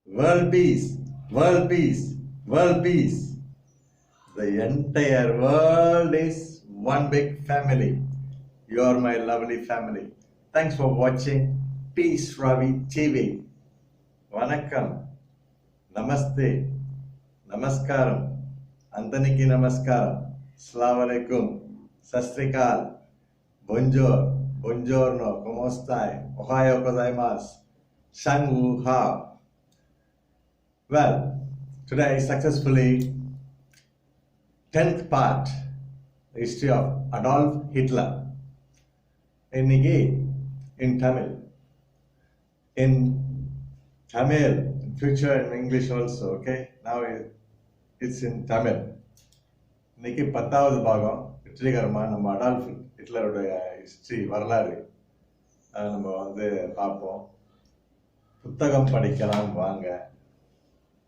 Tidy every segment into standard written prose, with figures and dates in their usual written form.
World peace, world peace, world peace. The entire world is one big family. You are my lovely family. Thanks for watching Peace Ravi TV. Vanakkam, Namaste, Namaskaram, Antaniki Namaskaram, Assalamu alaikum, Sastrikal, Bonjour, Buongiorno, ¿Cómo stai? Ohayo gozaimasu, Shang Wu Hao. Well, today successfully 10th part, the history of Adolf Hitler. In Tamil. In future in English also, okay? Now it's in Tamil. இன்னைக்கு 10வது பாகம் வெற்றிகரமா நம்ம Adolf ஹிட்லருடைய history வரலாறு நம்ம பார்ப்போம். புத்தகம் படிக்கலாம் வாங்க.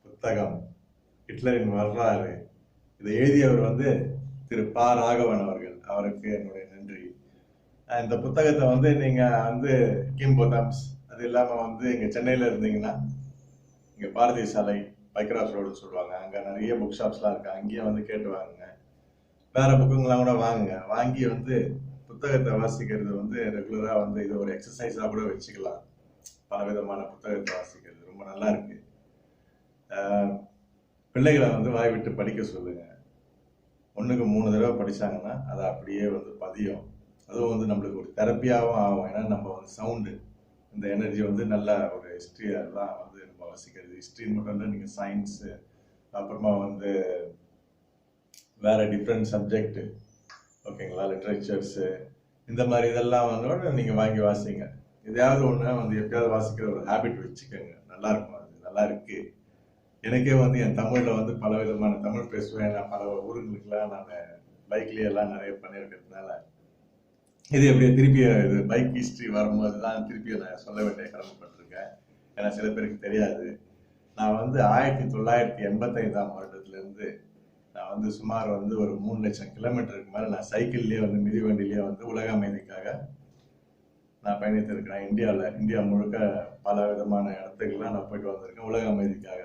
புத்தகம் ஹிட்லரின் வரலாறு. இதை எழுதியவர் திரு ப. ராகவன் அவர்கள். அவருக்கு என்னுடைய நன்றி. இந்த புத்தகத்தை நீங்க கிம்போதம்ஸ் அது இல்லாம இங்க சென்னையில இருந்தீங்கன்னா இங்க பாரதிய சாலை பைக்ராஸ் ரோடுன்னு சொல்லுவாங்க. அங்க நிறைய புக் ஷாப்ஸ்லாம் இருக்கு. அங்கேயே கேட்டு வாங்குங்க. வேற புக்குங்கெல்லாம் கூட வாங்குங்க. வாங்கி புத்தகத்தை வாசிக்கிறது ரெகுலரா இது ஒரு எக்ஸசைஸா கூட வச்சுக்கலாம். பல விதமான புத்தகத்தை வாசிக்கிறது ரொம்ப நல்லா இருக்கு. பிள்ளைகளை வாய் விட்டு படிக்க சொல்லுங்க. 1க்கு 3 தடவை படிச்சாங்கன்னா அதை அப்படியே பதியும். அதுவும் நம்மளுக்கு ஒரு தெரப்பியாகவும் ஆகும். ஏன்னா நம்ம சவுண்டு இந்த எனர்ஜி நல்ல ஒரு ஹிஸ்ட்ரி அதெல்லாம் நம்ம வாசிக்கிறது. ஹிஸ்ட்ரின்னு மட்டும் இல்லை, நீங்கள் சயின்ஸு அப்புறமா வேற டிஃப்ரெண்ட் சப்ஜெக்ட் ஓகேங்களா, லிட்ரேச்சர்ஸு இந்த மாதிரி இதெல்லாம் நீங்கள் வாங்கி வாசிங்க. எதையாவது ஒன்று எப்படியாவது வாசிக்கிற ஒரு ஹேபிட் வச்சுக்கோங்க. நல்லா இருக்கும். அது நல்லா இருக்கு. எனக்கே என் தமிழ்ல பல விதமான தமிழ் பேசுவேன். நான் பல ஊருங்களுக்குலாம் நான் பைக்லயே எல்லாம் நிறைய பண்ணியிருக்கிறதுனால இது எப்படியே திருப்பி இது பைக் ஹிஸ்டரி வரும்போது தான் திருப்பி நான் சொல்ல வேண்டிய கடமைப்பட்டிருக்கேன். ஏன்னா சில பேருக்கு தெரியாது. நான் 1985ஆம் வருடத்துலேருந்து நான் சுமார் ஒரு 3 லட்சம் கிலோமீட்டருக்கு மேலே நான் சைக்கிள்லேயே மிதிவண்டிலேயே உலக அமைதிக்காக நான் பயணித்திருக்கிறேன். இந்தியா முழுக்க பல விதமான இடத்துக்கெல்லாம் நான் போயிட்டு வந்திருக்கேன் உலக அமைதிக்காக.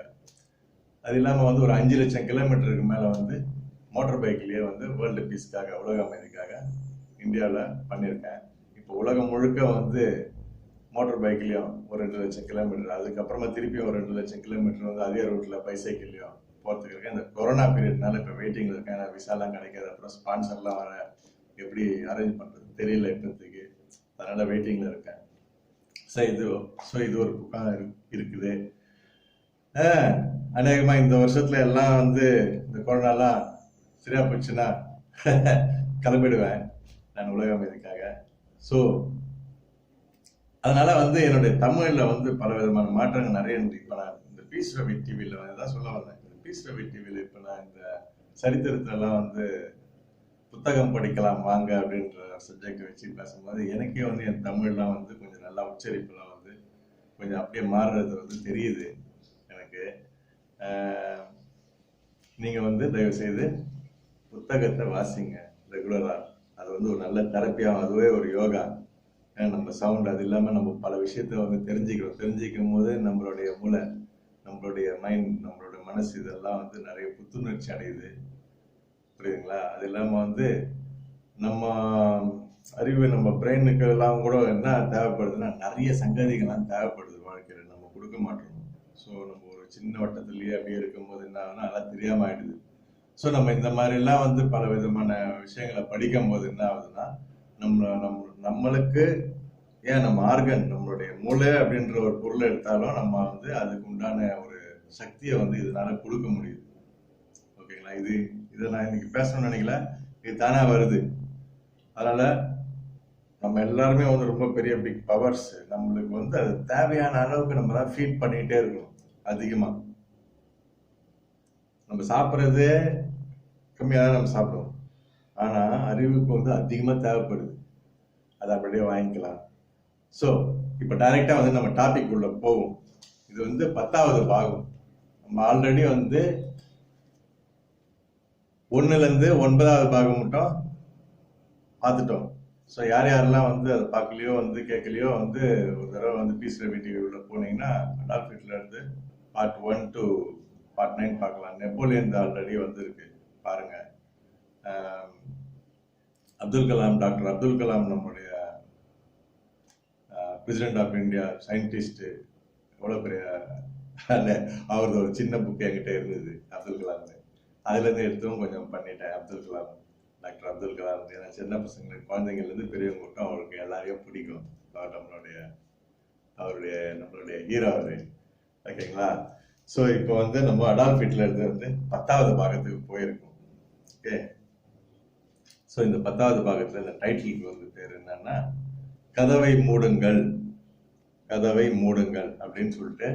அது இல்லாமல் ஒரு 5 லட்சம் கிலோமீட்டருக்கு மேலே மோட்டர் பைக்லேயே வேர்ல்டு பீஸ்க்காக உலக அமைதிக்காக இந்தியாவில் பண்ணியிருக்கேன். இப்போ உலகம் முழுக்க மோட்டர் பைக்லேயும் ஒரு 2 லட்சம் கிலோமீட்டர், அதுக்கப்புறமா திருப்பியும் ஒரு 2 லட்சம் கிலோமீட்டர் அதே ரூட்டில் பைசைக்கிள்லையும் போகிறதுக்கு இருக்கேன். இந்த கொரோனா பீரியட்னால இப்போ வெயிட்டிங்கில் இருக்கேன். ஏன்னா விசாலாம் கிடைக்காது. அப்புறம் ஸ்பான்சர்லாம் வர எப்படி அரேஞ்ச் பண்ணுறது தெரியல இப்போதைக்கு. அதனால் வெயிட்டிங்கில் இருக்கேன். இது ஒரு புக்கம் இருக்குது. அநேகமா இந்த வருஷத்துல எல்லாம் இந்த கொரோனாலாம் சரியா போச்சுன்னா கிளம்பிடுவேன் நான் உலக அமைதிக்காக. ஸோ அதனால என்னுடைய தமிழ்ல பல விதமான மாற்றங்கள் நிறைய இருக்கு. இப்போ நான் இந்த பீஸ் ரவி டிவியில தான் சொல்ல வந்தேன். இந்த பீஸ் ரவி டிவியில இப்போ நான் இந்த சரித்திரத்தெல்லாம் புத்தகம் படிக்கலாம் வாங்க அப்படின்ற சப்ஜெக்ட் வச்சு பேசும்போது எனக்கே என் தமிழ்லாம் கொஞ்சம் நல்லா உச்சரிப்புலாம் கொஞ்சம் அப்படியே மாறுறது தெரியுது எனக்கு. நீங்க தயவு செய்து புத்தகத்தை வாசிங்க ரெகுலரா. அது ஒரு நல்ல தெரப்பியாகும். அதுவே ஒரு யோகா. நம்ம சவுண்ட் அது இல்லாம நம்ம பல விஷயத்த தெரிஞ்சுக்கும் போது நம்மளுடைய மூளை, நம்மளுடைய மைண்ட், நம்மளுடைய மனசு இதெல்லாம் நிறைய புத்துணர்ச்சி அடையுது. புரியுதுங்களா? அது இல்லாம நம்ம அறிவு, நம்ம பிரெயினுக்கு எல்லாம் கூட என்ன தேவைப்படுதுன்னா நிறைய சங்கதிகள்லாம் தேவைப்படுது வாழ்க்கையில. நம்ம கொடுக்க மாட்டோம். ஸோ நம்ம ஒரு சின்ன வட்டத்திலேயே அப்படியே இருக்கும்போது என்ன ஆகுதுன்னா அதெல்லாம் தெரியாம ஆயிடுது. ஸோ நம்ம இந்த மாதிரிலாம் பல விதமான விஷயங்களை படிக்கும் போது என்ன ஆகுதுன்னா நம்மளுக்கு ஏன் நம்ம ஆர்கன், நம்மளுடைய மூளை அப்படின்ற ஒரு பொருளை எடுத்தாலும் நம்ம அதுக்கு உண்டான ஒரு சக்தியை இதனால கொடுக்க முடியுது. ஓகேங்களா? இதை நான் இன்னைக்கு பேசணும்னு நினைக்கல, இது தானா வருது. அதனால நம்ம எல்லாருமே ரொம்ப பெரிய பிக் பவர்ஸ். நம்மளுக்கு அது தேவையான அளவுக்கு நம்ம தான் ஃபீட் பண்ணிக்கிட்டே இருக்கணும். அதிகமா நம்ம சாப்பிட்றதே கம்மியாக தான் நம்ம சாப்பிடுவோம். ஆனா அறிவுக்கு அதிகமா தேவைப்படுது. அதை அப்படியே வாங்கிக்கலாம். ஸோ இப்போ டைரக்டா நம்ம டாபிக் உள்ள போவோம். இது 10வது பாகம். நம்ம ஆல்ரெடி 1லேருந்து 9வது பாகம் மட்டும் பார்த்துட்டோம். ஸோ யாரெல்லாம் அதை பார்க்கலையோ கேட்கலையோ ஒரு தடவை பீஸ் ரவி டிவி உள்ள போனீங்கன்னா Adolf Hitler part 1 to part 9 பார்க்கலாம். நெப்போலியன் ஆல்ரெடி வந்திருக்கு பாருங்க. அப்துல் கலாம், டாக்டர் அப்துல் கலாம் நம்முடைய பிரசிடென்ட் ஆஃப் இந்தியா, சயின்டிஸ்ட், எவ்வளோ பெரிய அவரது ஒரு சின்ன புக் என்கிட்ட இருந்தது அப்துல் கலாம். அதுலேருந்து எடுத்தும் கொஞ்சம் பண்ணிட்டேன். அப்துல் கலாம், டாக்டர் அப்துல் கலாம். ஏன்னா சின்ன பசங்களுக்கு, குழந்தைங்கள்லேருந்து பெரியவங்களுக்கும் அவருக்கு எல்லாரையும் பிடிக்கும். அவர் நம்மளுடைய ஹீரோ அவரு. ஓகேங்களா? ஸோ இப்போ வந்து நம்ம அடால்ஃப் ஹிட்லர் வந்து 10வது பாகத்துக்கு போயிருக்கோம். ஓகே, ஸோ இந்த 10வது பாகத்தில் இந்த டைட்டிலுக்கு வந்து பேர் என்னன்னா, கதவை மூடுங்கள், கதவை மூடுங்கள் அப்படின்னு சொல்லிட்டு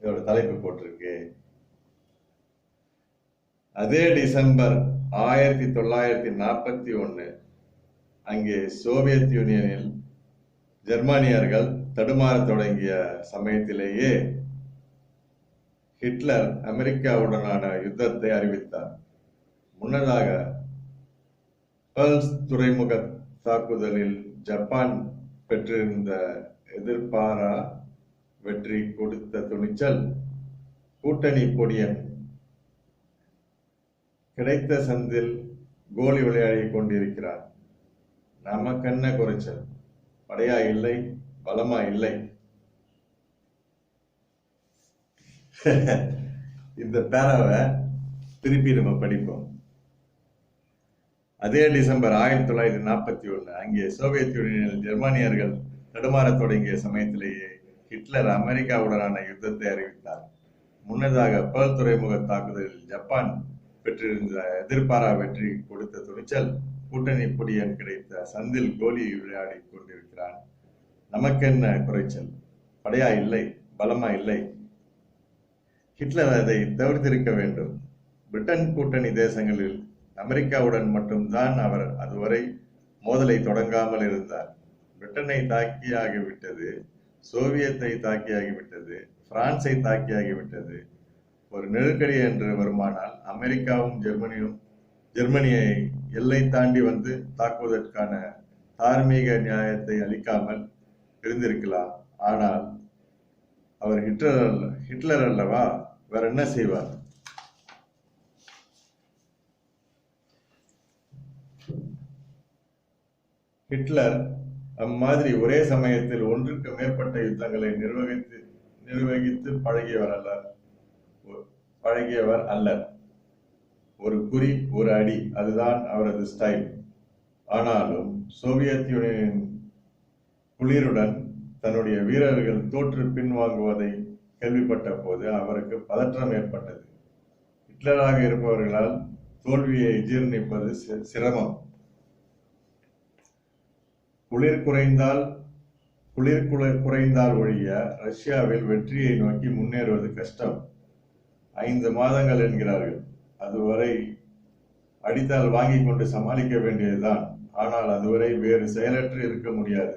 இதோட தலைப்பு போட்டிருக்கு. அதே டிசம்பர் 1941 அங்கே சோவியத் யூனியனில் ஜெர்மானியர்கள் தடுமாற தொடங்கிய சமயத்திலேயே ஹிட்லர் அமெரிக்காவுடனான யுத்தத்தை அறிவித்தார். முன்னதாக பெர்ல் துறைமுக தாக்குதலில் ஜப்பான் பெற்றிருந்த எதிர்பாரா வெற்றி கொடுத்த துணிச்சல் கூட்டணி பொடியன் கிடைத்த சந்தில் கோலி விளையாடி கொண்டிருக்கிறார். நமக்கென்ன குறைச்சல், படையா இல்லை, பலமா இல்லை. இந்த பேராவை திருப்பி நம்ம படிப்போம். அதே டிசம்பர் 1941 அங்கே சோவியத் யூனியனில் ஜெர்மானியர்கள் தடுமாற தொடங்கிய சமயத்திலேயே ஹிட்லர் அமெரிக்காவுடனான யுத்தத்தை அறிவித்தார். முன்னதாக பெர்ல் துறைமுக தாக்குதலில் ஜப்பான் பெற்றிருந்த எதிர்பாரா வெற்றி கொடுத்த துணிச்சல் கூட்டணி பொடியன் கிடைத்த சந்தில் கோலி விளையாடி கொண்டிருக்கிறான். நமக்கென்ன குறைச்சல், படையா இல்லை, பலமா இல்லை. ஹிட்லர் அதை தவிர்த்திருக்க வேண்டும். பிரிட்டன் கூட்டணி தேசங்களில் அமெரிக்காவுடன் மட்டும்தான் அவர் அதுவரை மோதலை தொடங்காமல் இருந்தார். பிரிட்டனை தாக்கியாகிவிட்டது, சோவியத்தை தாக்கியாகிவிட்டது, பிரான்சை தாக்கியாகிவிட்டது. ஒரு நெருக்கடி என்று வருமானால் அமெரிக்காவும் ஜெர்மனியை எல்லை தாண்டி வந்து தாக்குவதற்கான தார்மீக நியாயத்தை அளிக்காமல் இருந்திருக்கலாம். ஆனால் அவர் ஹிட்லர் அல்லவா, வேற என்ன செய்வார்? ஹிட்லர் அம்மாதிரி ஒரே சமயத்தில் ஒன்றுக்கு மேற்பட்ட யுத்தங்களை நிர்வகித்து பழகியவர் அல்லர். ஒரு குறி, ஒரு அடி, அதுதான் அவரது ஸ்டைல். ஆனாலும் சோவியத் யூனியனின் குளிருடன் தன்னுடைய வீரர்கள் தோற்று பின்வாங்குவதை கேள்விப்பட்ட போது அவருக்கு பதற்றம் ஏற்பட்டது. ஹிட்லராக இருப்பவர்களால் தோல்வியை ஜீர்ணிப்பது சிரமம். குளிர் குறைந்தால் ஒழிய ரஷ்யாவில் வெற்றியை நோக்கி முன்னேறுவது கஷ்டம். 5 மாதங்கள் என்கிறார்கள். அதுவரை அடித்தால் வாங்கி கொண்டு சமாளிக்க வேண்டியதுதான். ஆனால் அதுவரை வேறு செயலற்று இருக்க முடியாது.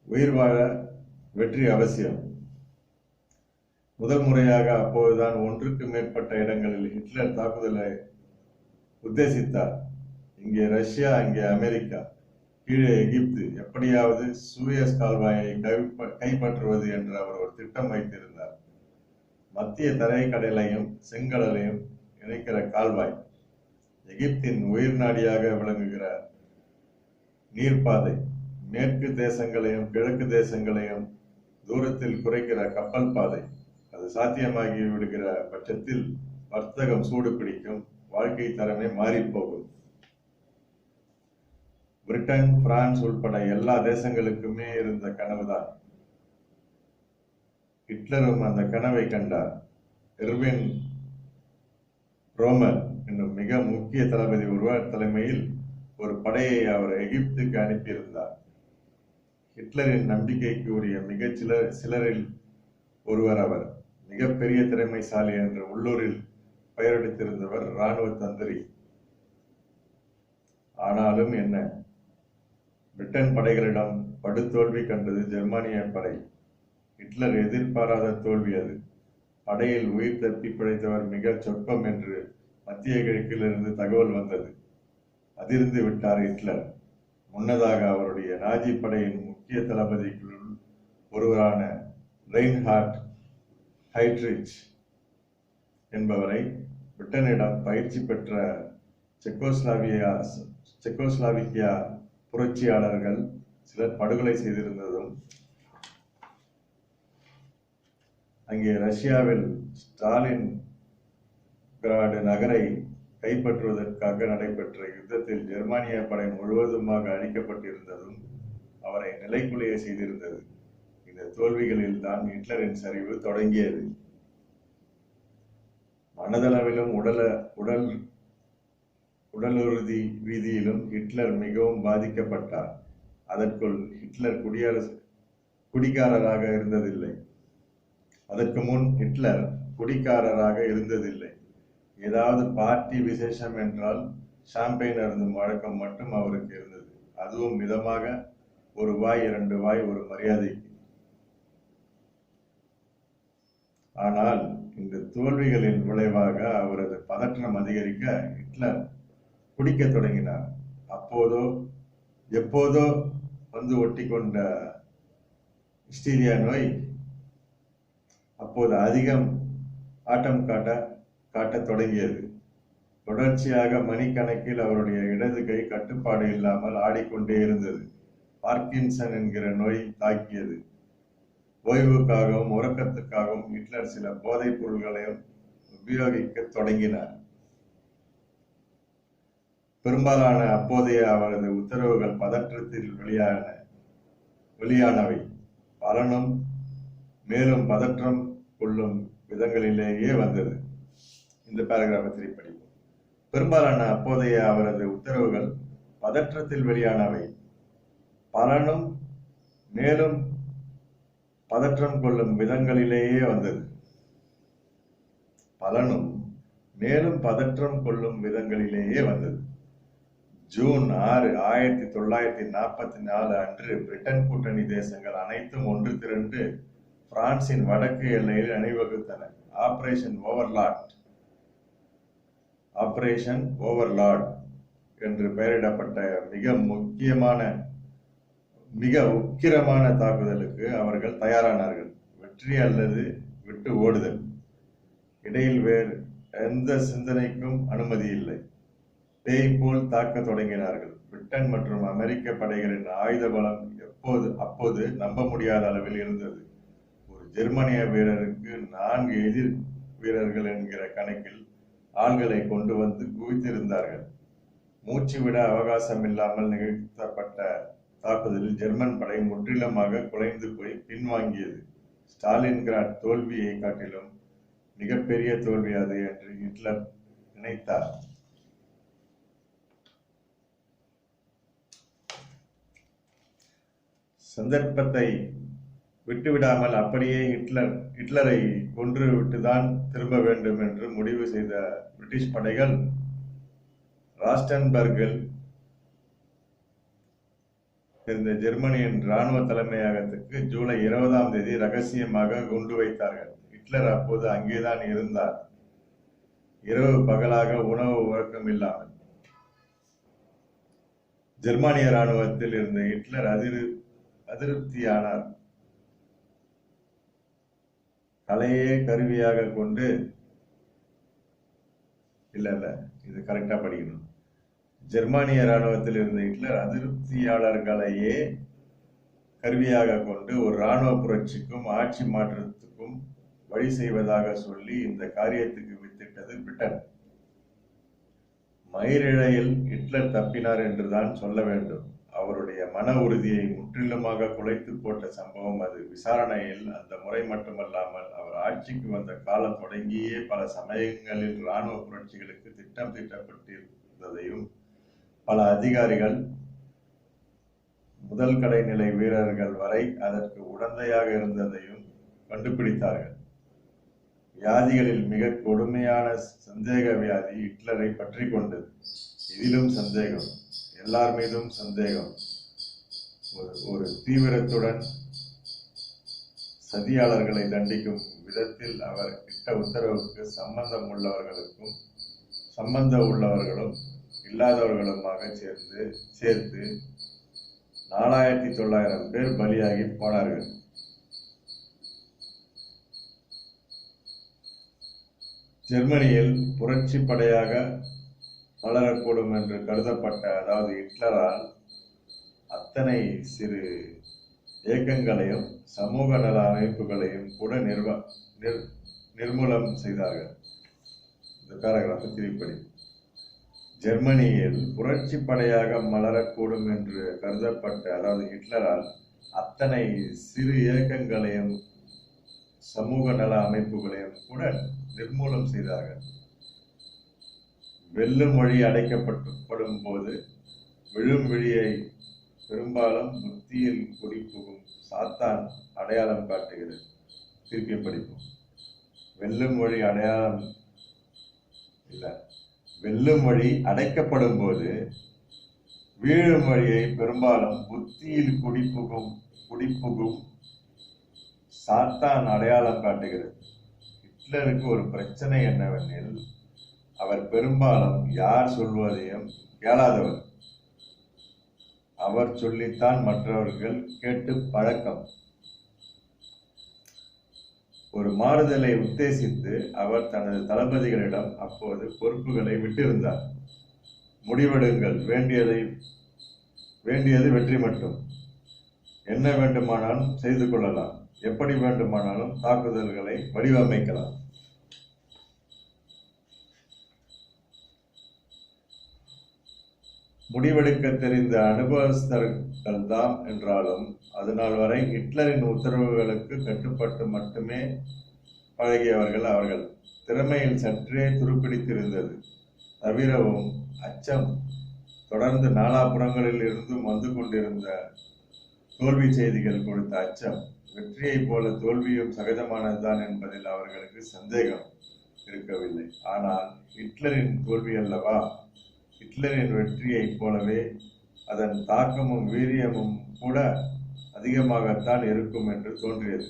உயிர் வாழ வெற்றி அவசியம். முதல் முறையாக அப்போதுதான் ஒன்றுக்கு மேற்பட்ட இடங்களில் ஹிட்லர் தாக்குதலை உத்தேசித்தார். இங்கே ரஷ்யா, அங்கே அமெரிக்கா, கீழே எகிப்து, எப்படியாவது சூயஸ் கால்வாயை கைப்பற்றுவது என்று அவர் ஒரு திட்டம் வைத்திருந்தார். மத்திய தரைக்கடலையும் செங்கடலையும் இணைக்கிற கால்வாய், எகிப்தின் உயிர் நாடியாக விளங்குகிற நீர்ப்பாதை, மேற்கு தேசங்களையும் கிழக்கு தேசங்களையும் தூரத்தில் குறைக்கிற கப்பல் பாதை. அது சாத்தியமாகி விடுகிற பட்சத்தில் வர்த்தகம் சூடு பிடிக்கும், வாழ்க்கை தரமே மாறிப்போகும். பிரிட்டன், பிரான்ஸ் உட்பட எல்லா தேசங்களுக்குமே இருந்த கனவுதான். ஹிட்லரும் அந்த கனவை கண்டார். எர்வின் ரோமர் என்னும் மிக முக்கிய தளபதி ஒருவர் தலைமையில் ஒரு படையை அவர் எகிப்துக்கு அனுப்பியிருந்தார். ஹிட்லரின் நம்பிக்கைக்கு உரிய சிலரில் ஒருவர் அவர். மிகப்பெரிய திறமைசாலி என்று உள்ளூரில் பெயரெடுத்திருந்தவர் இராணுவ தந்திரி. ஆனாலும் என்ன, பிரிட்டன் படைகளிடம் படுதோல்வி கண்டது ஜெர்மானிய படை. ஹிட்லர் எதிர்பாராத தோல்வி அது. படையில் உயிர் தப்பி பிழைத்தவர் மிக சொற்பம் என்று மத்திய கிழக்கிலிருந்து தகவல் வந்தது. அதிர்ந்து விட்டார் ஹிட்லர். முன்னதாக அவருடைய நாஜி படையின் முக்கிய முக்கிய தளபதிகளுள் ஒருவரான ரெயின்ஹார்ட் ஹைட்ரிச் என்பவரை பிரிட்டனிடம் பயிற்சி பெற்ற செக்கோஸ்லாவிக்கியா புரட்சியாளர்கள் சிலர் படுகொலை செய்திருந்ததும், அங்கே ரஷ்யாவில் ஸ்டாலின் கிராடு நகரை கைப்பற்றுவதற்காக நடைபெற்ற யுத்தத்தில் ஜெர்மானிய படை முழுவதுமாக அழிக்கப்பட்டிருந்ததும் அவரை நிலைக்குலைய செய்திருந்தது. இந்த தோல்விகளில் தான் ஹிட்லரின் சரிவு தொடங்கியது. மனதளவிலும் உடலுறுதி ரீதியிலும் ஹிட்லர் மிகவும் பாதிக்கப்பட்டார். அதற்குள் ஹிட்லர் குடிகாரராக இருந்ததில்லை. அதற்கு முன் ஹிட்லர் குடிகாரராக இருந்ததில்லை. ஏதாவது பார்ட்டி விசேஷம் என்றால் ஷாம்பெயின் அருந்தும் வழக்கம் மட்டும் அவருக்கு இருந்தது. அதுவும் மிதமாக, 1 வாய் 2 வாய் ஒரு மரியாதைக்கு. ஆனால் இந்த தோல்விகளின் விளைவாக அவரது பதற்றம் அதிகரிக்க ஹிட்லர் குடிக்க தொடங்கினார். எப்போதோ வந்து ஒட்டி கொண்ட ஹிஸ்டீரியா நோய் அப்போது அதிகம் ஆட்டம் காட்டத் தொடங்கியது. தொடர்ச்சியாக மணிக்கணக்கில் அவருடைய இடது கை கட்டுப்பாடு இல்லாமல் ஆடிக்கொண்டே இருந்தது. பார்க்கின்சன் என்கிற நோய் தாக்கியது. ஓய்வுக்காகவும் உறக்கத்துக்காகவும் ஹிட்லர் சில போதைப் பொருள்களையும் உபயோகிக்க தொடங்கினார். பெரும்பாலான அப்போதைய அவரது உத்தரவுகள் பதற்றத்தில் வெளியானவை. பலனும் மேலும் பதற்றம் கொள்ளும் விதங்களிலேயே வந்தது. இந்த பேராகிராஃபை திருப்பி படிப்போம். பெரும்பாலான அப்போதைய அவரது உத்தரவுகள் பதற்றத்தில் வெளியானவை. பலனும் மேலும் பதற்றம் கொள்ளும் விதங்களிலேயே வந்தது. ஜூன் 6, 1944 அன்று பிரிட்டன் கூட்டணி தேசங்கள் அனைத்தும் ஒன்று திரண்டு பிரான்சின் வடக்கு எல்லையில் அணிவகுத்தன. ஆபரேஷன் ஓவர்லார்ட் என்று பெயரிடப்பட்ட மிக உக்கிரமான தாக்குதலுக்கு அவர்கள் தயாரானார்கள். வெற்றி அல்லது விட்டு ஓடுதல், இடையில் வேறு எந்த சிந்தனைக்கும் அனுமதி இல்லை. பேய் போல் தாக்க தொடங்கினார்கள். பிரிட்டன் மற்றும் அமெரிக்க படைகளின் ஆயுத பலம் அப்போது நம்ப முடியாத அளவில் இருந்தது. ஒரு ஜெர்மனிய வீரருக்கு 4 எதிர் வீரர்கள் என்கிற கணக்கில் ஆள்களை கொண்டு வந்து குவித்திருந்தார்கள். மூச்சுவிட அவகாசம் இல்லாமல் நிகழ்த்தப்பட்ட தாக்குதலில் ஜெர்மன் படை முற்றிலுமாக குலைந்து போய் பின்வாங்கியது. ஸ்டாலின்கிராட் தோல்வியை காட்டிலும் மிகப்பெரிய தோல்வி அது என்று ஹிட்லர் நினைத்தார். சந்தர்ப்பத்தை விட்டுவிடாமல் அப்படியே ஹிட்லரை கொன்று விட்டுதான் திரும்ப வேண்டும் என்று முடிவு செய்த பிரிட்டிஷ் படைகள் ராஸ்டன்பர்கில் இருந்த ஜெர்மனியின் இராணுவ தலைமையகத்துக்கு ஜூலை 20ஆம் தேதி ரகசியமாக குண்டு வைத்தார்கள். ஹிட்லர் அப்போது அங்கேதான் இருந்தார். இரவு பகலாக உணவு உறக்கம் இல்லாமல். ஜெர்மானிய இராணுவத்தில் இருந்த ஹிட்லர் அதிருப்தியானார். கலையே கருவியாக கொண்டு இது கரெக்டா படிக்கணும். ஜெர்மானிய இராணுவத்தில் இருந்த ஹிட்லர் அதிருப்தியாளர்களையே கருவியாக கொண்டு ஒரு இராணுவ புரட்சிக்கும் ஆட்சி மாற்றத்துக்கும் வழி செய்வதாக சொல்லி இந்த காரியத்துக்கு வித்திட்டது பிரிட்டன். மயிரிழையில் ஹிட்லர் தப்பினார் என்றுதான் சொல்ல வேண்டும். அவருடைய மன உறுதியை முற்றிலுமாக குலைத்து போட்ட சம்பவம் அது. விசாரணையில் அந்த முறை மட்டுமல்லாமல் அவர் ஆட்சிக்கு வந்த காலம் தொடங்கியே பல சமயங்களில் இராணுவ புரட்சிகளுக்கு திட்டம் தீட்டப்பட்டிருந்ததையும், பல அதிகாரிகள் முதல் கடைநிலை வீரர்கள் வரை அதற்கு உடந்தையாக இருந்ததையும் கண்டுபிடித்தார்கள். வியாதிகளில் மிக கொடுமையான சந்தேக வியாதி ஹிட்லரை பற்றி கொண்டது. இதிலும் சந்தேகம், எல்லார் மீதும் சந்தேகம். ஒரு தீவிரத்துடன் சதியாளர்களை தண்டிக்கும் விதத்தில் அவர் இட்ட உத்தரவுக்கு சம்பந்தம் உள்ளவர்களும் இல்லாதவர்களுமாக சேர்த்து 4900 பேர் பலியாகி போனார்கள். ஜெர்மனியில் புரட்சி படையாக வளரக்கூடும் என்று கருதப்பட்ட, அதாவது ஹிட்லரால், அத்தனை சிறு இயக்கங்களையும் சமூக நல அமைப்புகளையும் கூட நிர்மூலம் செய்தார்கள். இந்த பேராகிராஃபை திருப்படி, ஜெர்மனியில் புரட்சி படையாக மலரக்கூடும் என்று கருதப்பட்ட, அதாவது ஹிட்லரால், அத்தனை சிறு இயக்கங்களையும் சமூக நல அமைப்புகளையும் கூட நிர்மூலம் செய்தார்கள். வெல்லும் மொழி அடைக்கப்படும் போது விழும் விழியை பெரும்பாலும் புத்தியில் குடிப்புகும் சாத்தான் அடையாளம் காட்டுகிறது. திருப்பி படிப்போம். வெல்லும் மொழி அடையாளம் இல்லை, வெல்லும் மொழி அடைக்கப்படும் போது வீழும் வழியை பெரும்பாலும் புத்தியில் குடிப்புகும் சாத்தான் அடையாளம் காட்டுகிறது. ஹிட்லருக்கு ஒரு பிரச்சனை என்னவெனில், அவர் பெரும்பாலும் யார் சொல்வதையும் கேளாதவர். அவர் சொல்லித்தான் மற்றவர்கள் கேட்டு பழக்கம். ஒரு மாறுதலை உத்தேசித்து அவர் தனது தளபதிகளிடம் அப்போது பொறுப்புகளை விட்டிருந்தார். முடிவெடுங்கள், வேண்டியது வெற்றி மட்டும். என்ன வேண்டுமானாலும் செய்து கொள்ளலாம், எப்படி வேண்டுமானாலும் தாக்குதல்களை வடிவமைக்கலாம். முடிவெடுக்க தெரிந்த அனுபவஸ்தர்கள் தான் என்றாலும், அதனால் வரை ஹிட்லரின் உத்தரவுகளுக்கு கட்டுப்பட்டு மட்டுமே பழகியவர்கள். அவர்கள் திறமையில் சற்றே துருப்பிடித்திருந்தது. தவிரவும் அச்சம், தொடர்ந்து நாலாபுறங்களில் இருந்தும் வந்து கொண்டிருந்த தோல்வி செய்திகள் கொடுத்த அச்சம். வெற்றியைப் போல தோல்வியும் சகஜமானதுதான் என்பதில் அவர்களுக்கு சந்தேகம் இருக்கவில்லை. ஆனால் ஹிட்லரின் தோல்வி அல்லவா, ஹிட்லரின் வெற்றியைப் போலவே அதன் தாக்கமும் வீரியமும் கூட அதிகமாகத்தான் இருக்கும் என்று தோன்றியது.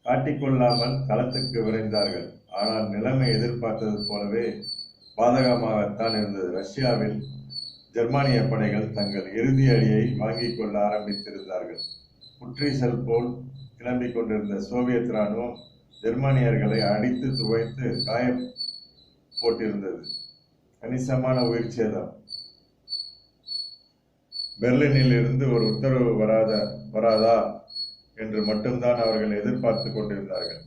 காட்டிக்கொள்ளாமல் களத்துக்கு விரைந்தார்கள். ஆனால் நிலைமை எதிர்பார்த்தது போலவே பாதகமாகத்தான் இருந்தது. ரஷ்யாவில் ஜெர்மானிய படைகள் தங்கள் இறுதி அடியை வாங்கிக் கொள்ள ஆரம்பித்திருந்தார்கள். புற்றீசல் போல் கிளம்பிக் கொண்டிருந்த சோவியத் இராணுவம் ஜெர்மானியர்களை அடித்து துவைத்து காய போட்டிருந்தது. கணிசமான உயிர் சேதம். பெர்லினில் இருந்து ஒரு உத்தரவு வராதா என்று மட்டும்தான் அவர்கள் எதிர்பார்த்து கொண்டிருந்தார்கள்.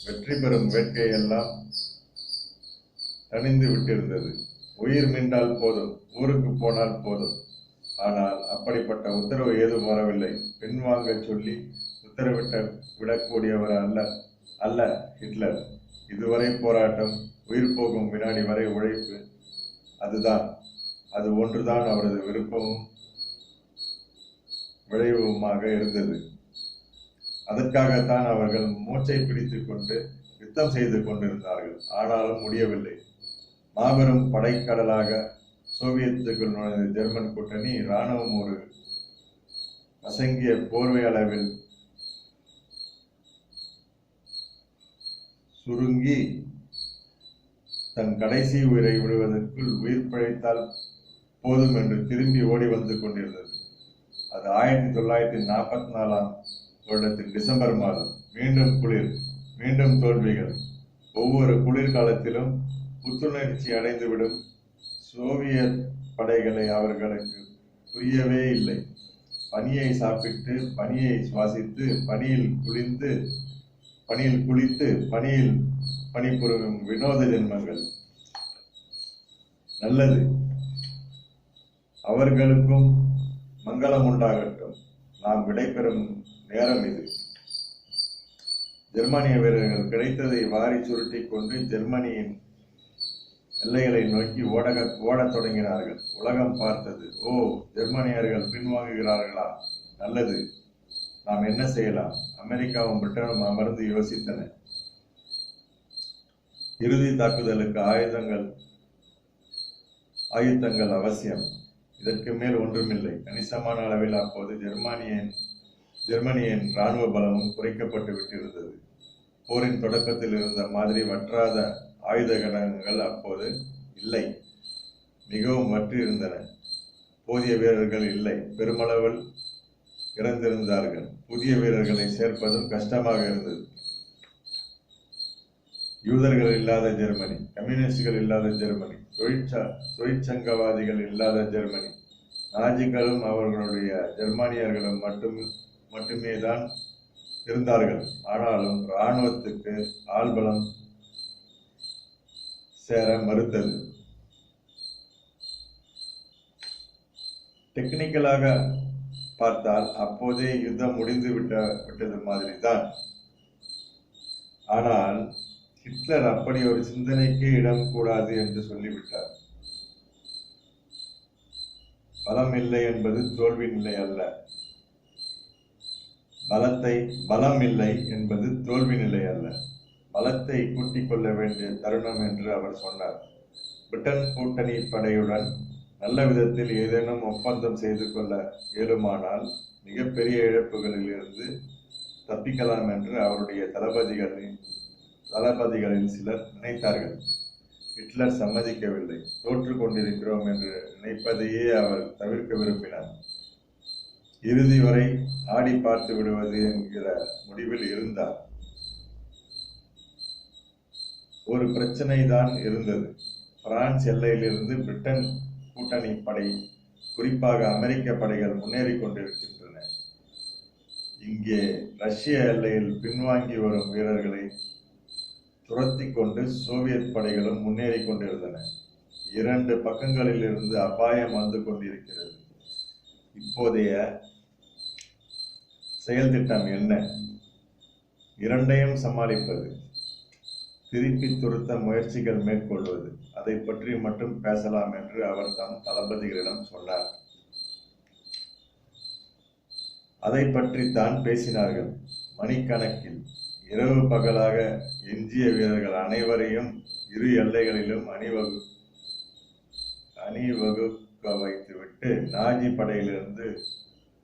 வெற்றி பெறும் வேட்கையெல்லாம் தணிந்து விட்டிருந்தது. உயிர் மீண்டால் போதும், ஊருக்கு போனால் போதும். ஆனால் அப்படிப்பட்ட உத்தரவு ஏதும் வரவில்லை. பின்வாங்க சொல்லி விடக்கூடியவர் அல்ல ஹிட்லர். இதுவரை போராட்டம், உயிர் போகும் வினாடி வரை உழைப்பு, அது ஒன்றுதான் அவரது விருப்பமும் விளைவுமாக இருந்தது. அதற்காகத்தான் அவர்கள் மூச்சை பிடித்துக் கொண்டு யுத்தம் செய்து கொண்டிருந்தார்கள். ஆனாலும் முடியவில்லை. மாபெரும் படைக்கடலாக சோவியத்துக்குள் நுழைந்த ஜெர்மன் கூட்டணி இராணுவம் ஒரு அசங்கிய போர்வை அளவில் சுருங்கி தன் கடைசி உயிரை விடுவதற்குள் உயிர் பிழைத்தால் போதும் என்று திரும்பி ஓடி வந்து கொண்டிருந்தது. அது 1944 வருடத்தின் டிசம்பர் மாதம். மீண்டும் குளிர், மீண்டும் தோல்விகள். ஒவ்வொரு குளிர்காலத்திலும் புத்துணர்ச்சி அடைந்துவிடும் சோவியத் படைகளை அவர்களுக்கு புரியவே இல்லை. பனியை சாப்பிட்டு, பனியை சுவாசித்து, பனியில் குளித்து, பனியில் பணிபுரியும் வினோத ஜென்மங்கள். நல்லது, அவர்களுக்கும் மங்களம் உண்டாகட்டும். நாம் விடைபெறும் நேரம் இது. ஜெர்மானிய வீரர்கள் கிடைத்ததை வாரி சுருட்டி கொண்டு ஜெர்மனியின் எல்லைகளை நோக்கி ஓடத் தொடங்கினார்கள். உலகம் பார்த்தது. ஓ, ஜெர்மானியர்கள் பின்வாங்குகிறார்களா? நல்லது, நாம் என்ன செய்யலாம்? அமெரிக்காவும் பிரிட்டனும் அமர்ந்து யோசித்தன. இறுதி தாக்குதலுக்கு ஆயுதங்கள் அவசியம். இதற்கு மேல் ஒன்றுமில்லை. கணிசமான அளவில் அப்போது ஜெர்மனியின் இராணுவ பலமும் குறைக்கப்பட்டு விட்டிருந்தது. போரின் தொடக்கத்தில் இருந்த மாதிரி வற்றாத ஆயுத கடகங்கள் அப்போது இல்லை, மிகவும் வற்றி இருந்தன. போதிய வீரர்கள் இல்லை. பெருமளவில் இறந்திருந்தார்கள். புதிய வீரர்களை சேர்ப்பதும் கஷ்டமாக இருந்தது. யூதர்கள் இல்லாத ஜெர்மனி, கம்யூனிஸ்டுகள் இல்லாத ஜெர்மனி, தொழிற்சங்கவாதிகள் இல்லாத ஜெர்மனி, நாஜிகளும் அவர்களுடைய ஜெர்மானியர்களும் மட்டுமே தான் இருந்தார்கள். ஆனாலும் இராணுவத்துக்கு ஆள்பலம் சேர மறுத்தது. டெக்னிக்கலாக பார்த்தால் அப்போதே யுத்தம் முடிந்து விட்டது மாதிரி தான். ஆனால் ஹிட்லர் அப்படி ஒரு சிந்தனைக்கு இடம் கூடாது என்று சொல்லிவிட்டார். பலம் இல்லை என்பது தோல்வி நிலை அல்ல. பலம் இல்லை என்பது தோல்வி நிலை அல்ல, பலத்தை கூட்டிக் கொள்ள வேண்டிய தருணம் என்று அவர் சொன்னார். பிரிட்டன் கூட்டணி படையுடன் நல்ல விதத்தில் ஏதேனும் ஒப்பந்தம் செய்து கொள்ள இயலுமானால் மிகப்பெரிய இழப்புகளில் இருந்து தப்பிக்கலாம் என்று அவருடைய தளபதிகளில் சிலர் நினைத்தார்கள். ஹிட்லர் சம்மதிக்கவில்லை. தோற்று கொண்டிருக்கிறோம் என்று நினைப்பதையே அவர் தவிர்க்க விரும்பினார். இறுதி வரை ஆடி பார்த்து விடுவது என்கிற முடிவில் இருந்தார். ஒரு பிரச்சனை தான் இருந்தது. பிரான்ஸ் எல்லையிலிருந்து பிரிட்டன் கூட்டணி படை, குறிப்பாக அமெரிக்க படைகள் முன்னேறி கொண்டிருக்கின்றன. இங்கே ரஷ்ய எல்லையில் பின்வாங்கி வரும் வீரர்களை துரத்தி கொண்டு சோவியத் படைகளும் முன்னேறி கொண்டிருந்தன. இரண்டு பக்கங்களில் இருந்து அபாயம் வந்து கொண்டிருக்கிறது. இப்போதைய செயல் திட்டம் என்ன? இரண்டையும் சமாளிப்பது, திருப்பி துரத்த முயற்சிகள் மேற்கொள்வது, அதை பற்றி மட்டும் பேசலாம் என்று அவர் தம் தளபதிகளிடம் சொன்னார். அதை பற்றித்தான் பேசினார்கள். மணிக்கணக்கில் இரவு பகலாக எஞ்சிய வீரர்கள் அனைவரையும் இரு எல்லைகளிலும் அணிவகுக்க வைத்துவிட்டு நாஜி படையிலிருந்து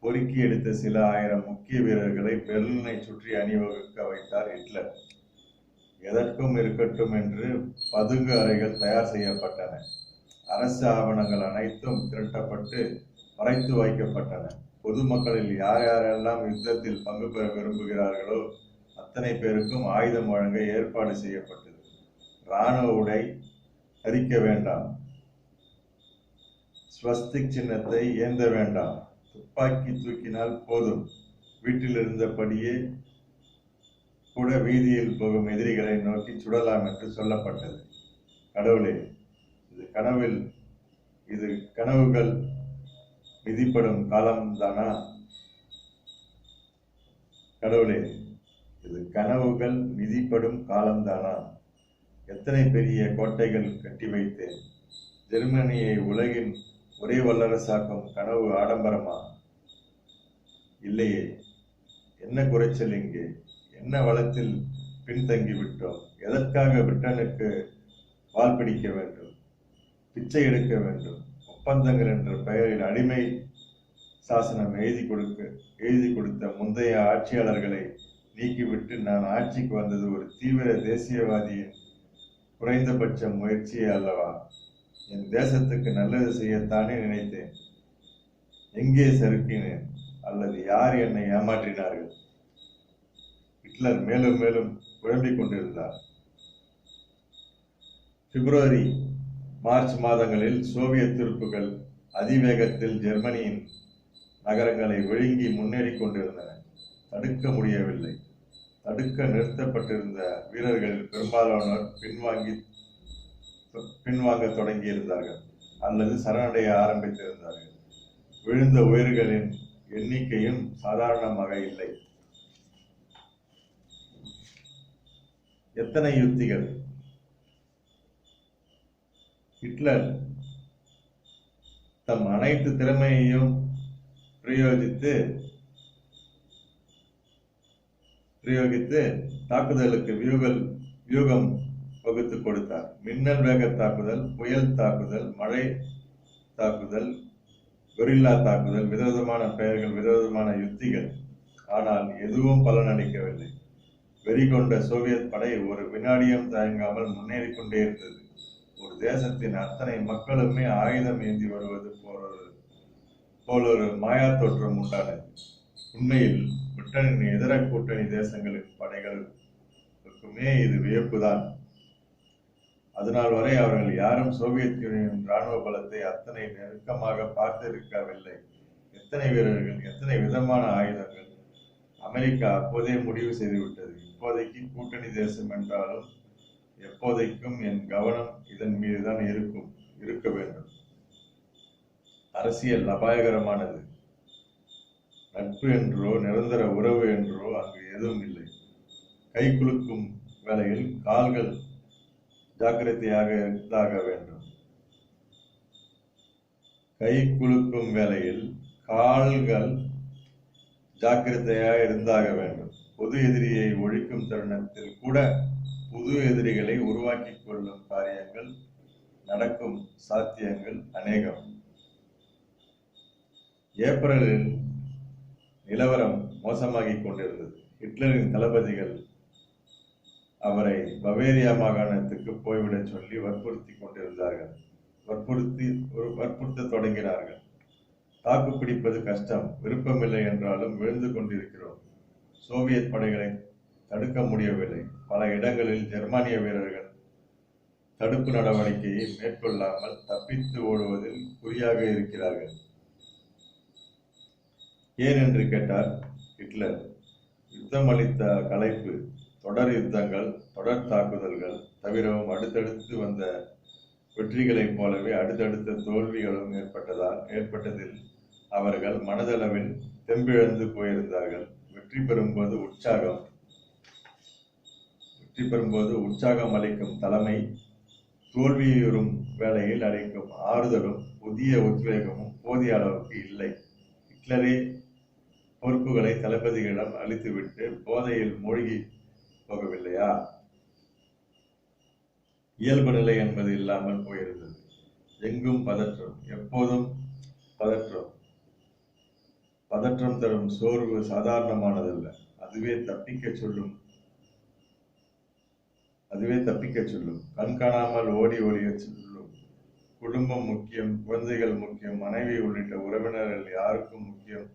பொறுக்கி எடுத்த சில ஆயிரம் முக்கிய வீரர்களை பெர்லினை சுற்றி அணிவகுக்க வைத்தார் ஹிட்லர். எதற்கும் இருக்கட்டும் என்று பதுங்கு அறைகள் தயார் செய்யப்பட்டன. அரசு ஆவணங்கள் அனைத்தும் திரட்டப்பட்டு மறைத்து வைக்கப்பட்டன. பொதுமக்களில் யார் யாரெல்லாம் யுத்தத்தில் பங்கு பெற விரும்புகிறார்களோ அத்தனை பேருக்கும் ஆயுதம் வழங்க ஏற்பாடு செய்யப்பட்டது. இராணுவ உடை தரிக்க வேண்டாம், ஸ்வஸ்திக் சின்னத்தை ஏந்த வேண்டாம், துப்பாக்கி தூக்கினால் போதும், வீட்டில் இருந்தபடியே கூட வீதியில் போகும் எதிரிகளை நோக்கி சுடலாம் என்று சொல்லப்பட்டது. கடவுளே, இது கனவுகள் விதிப்படும் காலம்தானா? கடவுளே, இது கனவுகள் விதிப்படும் காலம்தானா? எத்தனை பெரிய கோட்டைகள் கட்டி வைத்தேன். ஜெர்மனியை உலகின் ஒரே வல்லரசாக்கும் கனவு ஆடம்பரமா? இல்லையே. என்ன குறைச்சல் இங்கே? என்ன வளத்தில் பின்தங்கிவிட்டோம்? எதற்காக பிரிட்டனுக்கு வால் பிடிக்க வேண்டும், பிச்சை எடுக்க வேண்டும்? ஒப்பந்தங்கள் என்ற பெயரில் அடிமை சாசனம் எழுதி கொடுத்த முந்தைய ஆட்சியாளர்களை நீக்கிவிட்டு நான் ஆட்சிக்கு வந்தது ஒரு தீவிர தேசியவாதியின் குறைந்தபட்ச முயற்சியே அல்லவா? என் தேசத்துக்கு நல்லது செய்யத்தானே நினைத்தேன். எங்கே சறுக்கினேன்? அல்லது யார் என்னை ஏமாற்றினார்கள்? ஹிட்லர் மேலும் மேலும் குழம்பிக் கொண்டிருந்தார். பிப்ரவரி, மார்ச் மாதங்களில் சோவியத் துருப்புகள் அதிவேகத்தில் ஜெர்மனியின் நகரங்களை விழுங்கி முன்னேறி கொண்டிருந்தன. தடுக்க முடியவில்லை. தடுக்க நிறுத்தப்பட்டிருந்த வீரர்களில் பெரும்பாலானோர் பின்வாங்க தொடங்கியிருந்தார்கள் அல்லது சரணடைய ஆரம்பித்திருந்தார்கள். விழுந்த உயிர்களின் எண்ணிக்கையும் சாதாரணமாக இல்லை. எத்தனை யுத்திகள்! ஹிட்லர் தம் அனைத்து திறமையையும் பிரயோகித்து தாக்குதலுக்கு வியூகம் வகுத்து கொடுத்தார். மின்னல் வேக தாக்குதல், புயல் தாக்குதல், மழை தாக்குதல், கொரில்லா தாக்குதல், விதவிதமான பெயர்கள், விதவிதமான யுத்திகள். ஆனால் எதுவும் பலனளிக்கவில்லை. வெறி கொண்ட சோவியத் படை ஒரு வினாடியும் தயங்காமல் முன்னேறி கொண்டே இருந்தது. ஒரு தேசத்தின் அத்தனை மக்களுமே ஆயுதம் ஏந்தி வருவது போல போல் ஒரு மாயா தோற்றம் உண்டானது. உண்மையில் பிரிட்டனின் இதர கூட்டணி தேசங்களின் படைகளுக்குமே இது வியப்புதான். அதுநாள் வரை அவர்கள் யாரும் சோவியத் யூனியனின் இராணுவ பலத்தை அத்தனை நெருக்கமாக பார்த்திருக்கவில்லை. எத்தனை வீரர்கள், எத்தனை விதமான ஆயுதங்கள்! அமெரிக்கா அப்போதே முடிவு செய்துவிட்டது. இப்போதைக்கு கூட்டணி தேசம் என்றாலும் எப்போதைக்கும் என் கவனம் இதன் மீதுதான் இருக்க வேண்டும். அரசியல் அபாயகரமானது. நட்பு என்றோ நிரந்தர உறவு என்றோ அங்கு எதுவும் இல்லை. கை குலுக்கும் வேளையில் கால்கள் ஜாக்கிரதையாக இருந்தாக வேண்டும். கை குலுக்கும் வேளையில் கால்கள் ஜாக்கிரதையாக இருந்தாக வேண்டும். பொது எதிரியை ஒழிக்கும் தருணத்தில் கூட புது எதிரிகளை உருவாக்கி கொள்ளும் காரியங்கள் நடக்கும் சாத்தியங்கள் அநேகம். ஏப்ரலில் நிலவரம் மோசமாகிக் கொண்டிருந்தது. ஹிட்லரின் தளபதிகள் அவரை பவேரியா மாகாணத்துக்கு போய்விடச் சொல்லி வற்புறுத்த தொடங்கினார்கள். தாக்கு பிடிப்பது கஷ்டம், விருப்பமில்லை என்றாலும் விழுந்து கொண்டிருக்கிறோம். சோவியத் படைகளை தடுக்க முடியவில்லை. பல இடங்களில் ஜெர்மானிய வீரர்கள் தடுப்பு நடவடிக்கையை மேற்கொள்ளாமல் தப்பித்து ஓடுவதில் குறியாக இருக்கிறார்கள். ஏன் என்று கேட்டார் ஹிட்லர். யுத்தம் அளித்த களைப்பு, தொடர் யுத்தங்கள், தொடர் தாக்குதல்கள் தவிரவும் அடுத்தடுத்து வந்த வெற்றிகளைப் போலவே அடுத்தடுத்த தோல்விகளும் ஏற்பட்டதில் அவர்கள் மனதளவில் தெம்பிழந்து போயிருந்தார்கள். வெற்றி பெறும்போது உற்சாகம் அளிக்கும் தலைமை, தோல்வியுறும் வேளையில் அளிக்கும் ஆறுதலும் புதிய உத்வேகமும் போதிய அளவுக்கு இல்லை. ஹிட்லரே பொறுப்புகளை தளபதிகளிடம் அளித்துவிட்டு போதையில் மூழ்கி போகவில்லையா? இயல்பு நிலை என்பது இல்லாமல் போயிருந்தது. எங்கும் பதற்றம், எப்போதும் பதற்றம். பதற்றம் தரும் சோர்வு சாதாரணமானதல்ல. அதுவே தப்பிக்க சொல்லும். கண்காணாமல் ஓடி சொல்லும். குடும்பம் முக்கியம், குழந்தைகள் முக்கியம், மனைவி உள்ளிட்ட உறவினர்கள் யாருக்கும் முக்கியம்.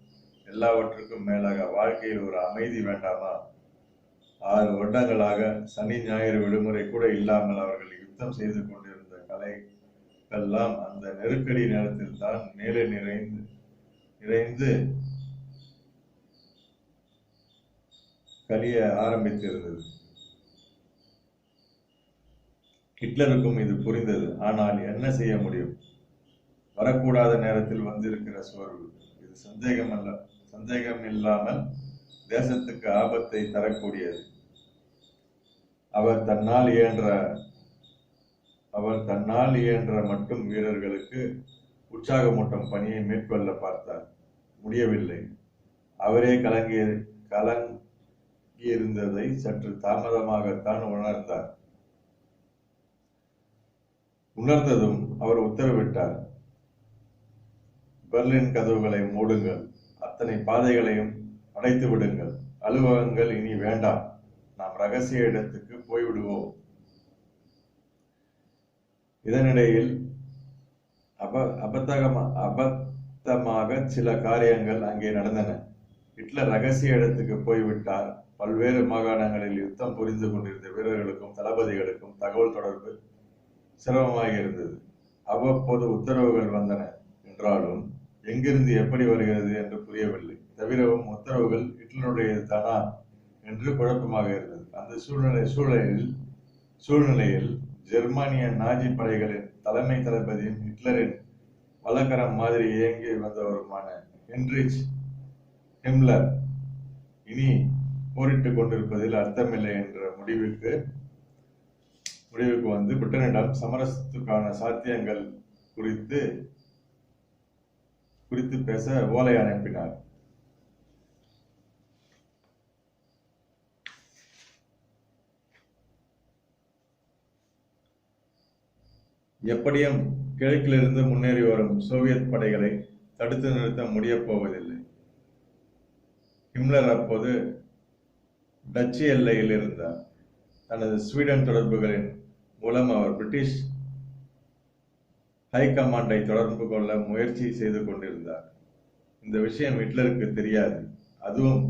எல்லாவற்றுக்கும் மேலாக வாழ்க்கையில் ஒரு அமைதி வேண்டாமா? 6 வருடங்களாக சனி ஞாயிறு விடுமுறை கூட இல்லாமல் அவர்கள் யுத்தம் செய்து கொண்டிருந்த கலைகள்லாம் அந்த நெருக்கடி நேரத்தில் தான் மேலே நிறைந்து கலிய ஆரம்பித்திருந்தது. ஹிட்லருக்கும் இது புரிந்தது. ஆனால் என்ன செய்ய முடியும்? வரக்கூடாத நேரத்தில் வந்திருக்கிற சோர்வு. இது சந்தேகம் இல்லாமல் தேசத்துக்கு ஆபத்தை தரக்கூடியது. அவர் தன்னால் இயன்ற மட்டும் வீரர்களுக்கு உற்சாகமூட்டும் பணியை மேற்கொள்ள பார்த்தார். முடியவில்லை. அவரே கலங்கியிருந்ததை சற்று தாமதமாகத்தான் உணர்ந்தார். உணர்ந்ததும் அவர் உத்தரவிட்டார், பெர்லின் கதவுகளை மூடுங்கள், அத்தனை பாதைகளையும் அடைத்து விடுங்கள், அலுவலகங்கள் இனி வேண்டாம், நாம் ரகசிய இடத்துக்கு போய்விடுவோம். இதனிடையில் அபத்தமாக சில காரியங்கள் அங்கே நடந்தன. ஹிட்லர் ரகசிய இடத்துக்கு போய்விட்டார். பல்வேறு மாகாணங்களில் யுத்தம் புரிந்து கொண்டிருந்த வீரர்களுக்கும் தளபதிகளுக்கும் தகவல் தொடர்பு சிரமமாக இருந்தது. அவ்வப்போது உத்தரவுகள் வந்தன என்றாலும் எங்கிருந்து எப்படி வருகிறது என்று புரியவில்லை. தவிரவும் உத்தரவுகள் ஹிட்லருடையது தானா என்று குழப்பமாக இருந்தது. அந்த சூழ்நிலையில் ஜெர்மானிய நாஜி படைகளின் தலைமை தளபதியும் ஹிட்லரின் வழக்கரம் மாதிரி இயங்கி வந்தவருமான ஹென்ரிச் ஹிம்லர் இனி போரிட்டுக் கொண்டிருப்பதில் அர்த்தமில்லை என்ற முடிவுக்கு வந்து பிரிட்டனிடம் சமரசத்துக்கான சாத்தியங்கள் குறித்து பேச ஓலை அனுப்பினார். எப்படியும் கிழக்கிலிருந்து முன்னேறி வரும் சோவியத் படைகளை தடுத்து நிறுத்த முடியப் போவதில்லை. ஹிம்லர் அப்போது டச்சு எல்லையில் இருந்தார். தனது ஸ்வீடன் தொடர்புகளின் மூலம் அவர் பிரிட்டிஷ் ஹை கமாண்டை தொடர்பு கொள்ள முயற்சி செய்து கொண்டிருந்தார். இந்த விஷயம் ஹிட்லருக்கு தெரியாது. அதுவும்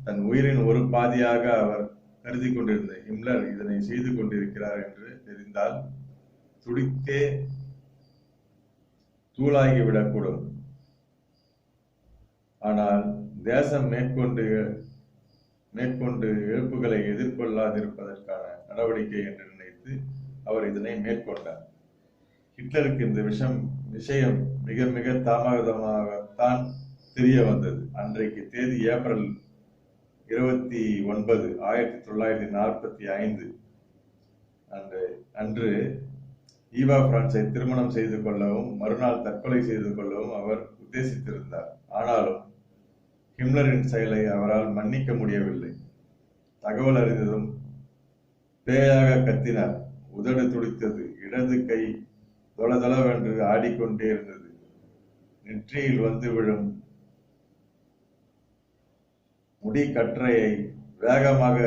தன் உயிரின் ஒரு பாதியாக அவர் கருதி கொண்டிருந்த ஹிம்லர் இதனை செய்து கொண்டிருக்கிறார் என்று தெரிந்தால் துடித்தே தூளாகிவிடக்கூடும். ஆனால் தேசம் மேற்கொண்டு இழப்புகளை எதிர்கொள்ளாதிருப்பதற்கான நடவடிக்கை என்று நினைத்து அவர் இதனை மேற்கொண்டார். ஹிட்லருக்கு இந்த விஷயம் மிக மிக தாமதமாகத்தான் தெரிய வந்தது. அன்றைக்கு தேதி ஏப்ரல் 29, 1945 அன்று ஈவா பிரான்ஸை திருமணம் செய்து கொள்ளவும் மறுநாள் தற்கொலை செய்து கொள்ளவும் அவர் உத்தேசித்திருந்தார். ஆனாலும் ஹிம்லரின் செயலை அவரால் மன்னிக்க முடியவில்லை. தகவல் அறிந்ததும் பேயாக கத்தினார். உதடு துடித்தது. இடது கை தொளதளவென்று ஆடிக்கொண்டே இருந்தது. நெற்றியில் வந்து விழும் முடி கற்றையை வேகமாக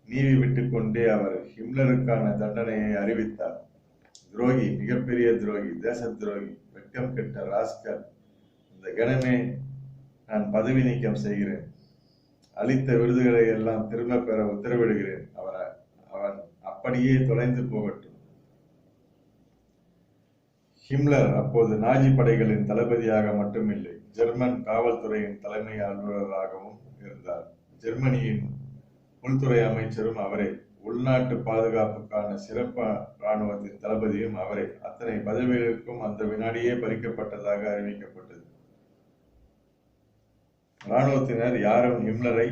நீவி விட்டுக் கொண்டே அவர் ஹிம்லருக்கான தண்டனையை அறிவித்தார். துரோகி, மிகப்பெரிய துரோகி, தேச துரோகி, வெட்கம் கெட்ட ராஸ்கல், இந்த கணமே நான் பதவி நீக்கம் செய்கிறேன். அளித்த விருதுகளை எல்லாம் திரும்ப பெற உத்தரவிடுகிறேன். அவன் அப்படியே தொலைந்து போகட்டும். ஹிம்லர் அப்போது நாஜி படைகளின் தளபதியாக மட்டுமில்லை, ஜெர்மன் காவல்துறையின் தலைமை அலுவலராகவும் இருந்தார். ஜெர்மனியின் உள்துறை அமைச்சரும் அவரே, உள்நாட்டு பாதுகாப்புக்கான சிறப்பு இராணுவத்தின் தளபதியும் அவரே. அத்தனை பதவிகளுக்கும் அந்த வினாடியே பறிக்கப்பட்டதாக அறிவிக்கப்பட்டது. இராணுவத்தினர் யாரும் ஹிம்லரை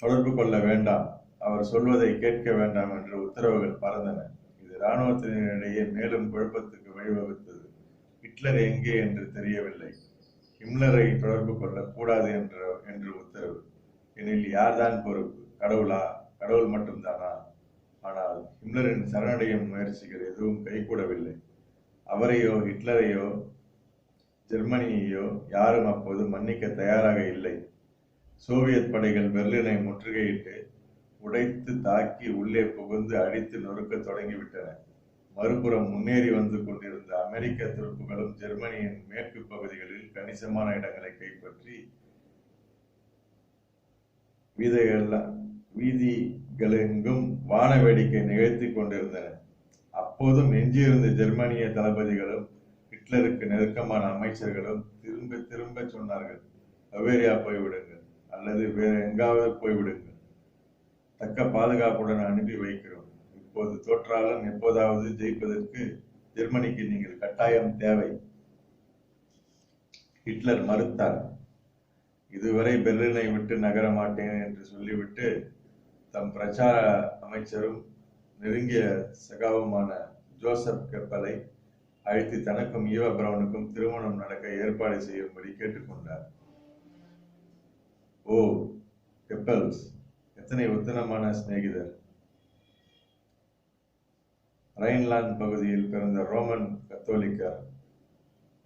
தொடர்பு கொள்ள வேண்டாம், அவர் சொல்வதை கேட்க வேண்டாம் என்ற உத்தரவுகள் பறந்தன. இது இராணுவத்தினரிடையே மேலும் குழப்பத்துக்கு வழிவகுத்தது. ஹிட்லர் எங்கே என்று தெரியவில்லை. ஹிம்லரை தொடர்பு கொள்ளக்கூடாது என்று உத்தரவு. எனில் யார்தான் பொறுப்பு? கடவுளா? கடவுள் மட்டும்தானா? ஆனால் ஹிம்லரின் சரணடையும் முயற்சிகள் எதுவும் கைகூடவில்லை. அவரையோ ஹிட்லரையோ ஜெர்மனியையோ யாரும் அப்போது மன்னிக்க தயாராக இல்லை. சோவியத் படைகள் பெர்லினை முற்றுகையிட்டு உடைத்து தாக்கி உள்ளே புகுந்து அடித்து நொறுக்க தொடங்கிவிட்டன. மறுபுறம் முன்னேறி வந்து கொண்டிருந்த அமெரிக்க துருப்புகளும் ஜெர்மனியின் மேற்கு பகுதிகளில் கணிசமான இடங்களை கைப்பற்றி வீதிகளெங்கும் வான வேடிக்கை நிகழ்த்தி கொண்டிருந்தன. அப்போதும் எஞ்சியிருந்த ஜெர்மனிய தளபதிகளும் ஹிட்லருக்கு நெருக்கமான அமைச்சர்களும் திரும்ப திரும்ப சொன்னார்கள், பவேரியா போய்விடுங்கள் அல்லது வேற எங்காவது போய்விடுங்கள், தக்க பாதுகாப்புடன் அனுப்பி வைக்கிறோம். இப்போது தோற்றாலும் எப்போதாவது ஜெயிப்பதற்கு ஜெர்மனிக்கு நீங்கள் கட்டாயம் தேவை. ஹிட்லர் மறுத்தார். இதுவரை பெர்லினை விட்டு நகர மாட்டேன் என்று சொல்லிவிட்டு தம் பிரச்சார அமைச்சரும் நெருங்கிய சகாவுமான ஜோசப் கெப்பலை அழைத்து தனக்கும் ஈவா பிரவுனுக்கும் திருமணம் நடக்க ஏற்பாடு செய்யும்படி கேட்டுக்கொண்டார். ஓ கெப்பல்ஸ், எத்தனை உத்தமமான சிநேகிதர்! ரைன்லாந்து பகுதியில் பிறந்த ரோமன் கத்தோலிக்கர்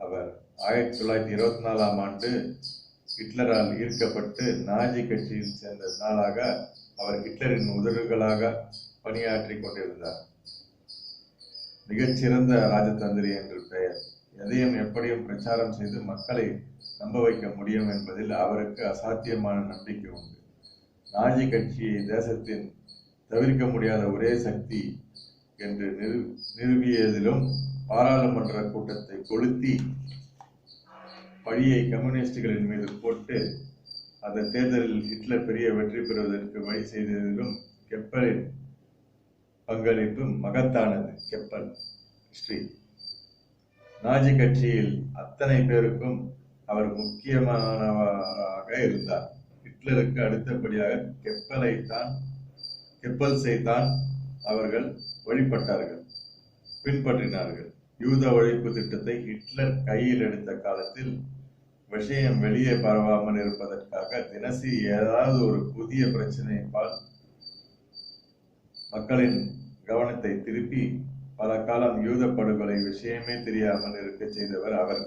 அவர். 1924 ஹிட்லரால் ஈர்க்கப்பட்டு நாஜி கட்சியில் சேர்ந்த நாளாக அவர் ஹிட்லரின் உதடுகளாக பணியாற்றி கொண்டிருந்தார். மிகச்சிறந்த ராஜதந்திரி என்று பெயர். எதையும் எப்படியும் பிரச்சாரம் செய்து மக்களை நம்ப வைக்க முடியும் என்பதில் அவருக்கு அசாத்தியமான நம்பிக்கை உண்டு. நாஜி கட்சியை தேசத்தின் தவிர்க்க முடியாத ஒரே சக்தி என்று நிறுவியதிலும் பாராளுமன்ற கூட்டத்தை கொளுத்தி பழியை கம்யூனிஸ்டுகளின் மீது போட்டு அந்த தேர்தலில் ஹிட்லர் பெரிய வெற்றி பெறுவதற்கு வழி செய்ததிலும் கெப்பலின் பங்களிப்பு மகத்தானது. Keppel history. நாஜி கட்சியில் அத்தனை பேருக்கும் அவர் முக்கியமானவராக இருந்தார். ஹிட்லருக்கு அடுத்தபடியாக கெப்பல்ஸை தான் அவர்கள் வழிபட்டார்கள், பின்பற்றினார்கள். யூத ஒழிப்பு திட்டத்தை ஹிட்லர் கையில் எடுத்த காலத்தில் விஷயம் வெளியே பரவாமல் இருப்பதற்காக தினசரி ஏதாவது ஒரு புதிய பிரச்சனைப்பால் மக்களின் கவனத்தை திருப்பி பல காலம் யூத படுகொலை விஷயமே தெரியாமல் இருக்க செய்தவர் அவர்.